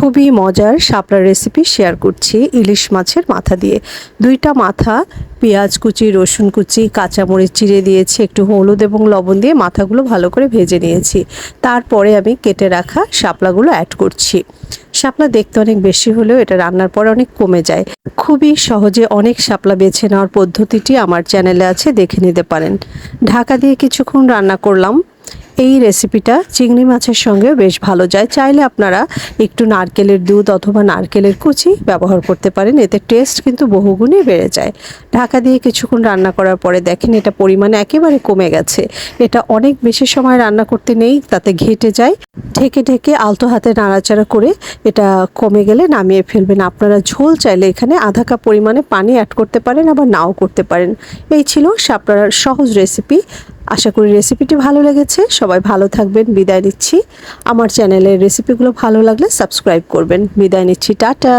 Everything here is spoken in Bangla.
খুবই মজার শাপলার রেসিপি শেয়ার করছি ইলিশ মাছের মাথা দিয়ে। দুইটা মাথা পেঁয়াজ কুচি, রসুন কুচি, কাঁচামরিচ চিড়ে দিয়েছি, একটু হলুদ এবং লবণ দিয়ে মাথাগুলো ভালো করে ভেজে নিয়েছি। তারপরে আমি কেটে রাখা শাপলাগুলো অ্যাড করছি। শাপলা দেখতে অনেক বেশি হলেও এটা রান্নার পর অনেক কমে যায়। খুবই সহজে অনেক শাপলা বেছে নেওয়ার পদ্ধতিটি আমার চ্যানেলে আছে, দেখে নিতে পারেন। ঢাকা দিয়ে কিছুক্ষণ রান্না করলাম। এই রেসিপিটা চিংড়ি মাছের সঙ্গে বেশ ভালো যায়। চাইলে আপনারা একটু নারকেলের দুধ অথবা নারকেলের কুচি ব্যবহার করতে পারেন, এতে টেস্ট কিন্তু বহুগুণে বেড়ে যায়। ঢাকা দিয়ে কিছুক্ষণ রান্না করার পরে দেখেন এটা পরিমাণে একেবারে কমে গেছে। এটা অনেক বেশি সময় রান্না করতে নেই, তাতে ঘেটে যায়। ঢেকে ঢেকে আলতো হাতে নাড়াচাড়া করে এটা কমে গেলে নামিয়ে ফেলবেন। আপনারা ঝোল চাইলে এখানে আধা কাপ পরিমাণে পানি অ্যাড করতে পারেন, আবার নাও করতে পারেন। এই ছিল শাপলার সহজ রেসিপি। আশা করি রেসিপিটি ভালো লেগেছে। সবাই ভালো থাকবেন, বিদায় নিচ্ছি। আমার চ্যানেলের রেসিপিগুলো ভালো লাগলে সাবস্ক্রাইব করবেন। বিদায় নিচ্ছি, টাটা।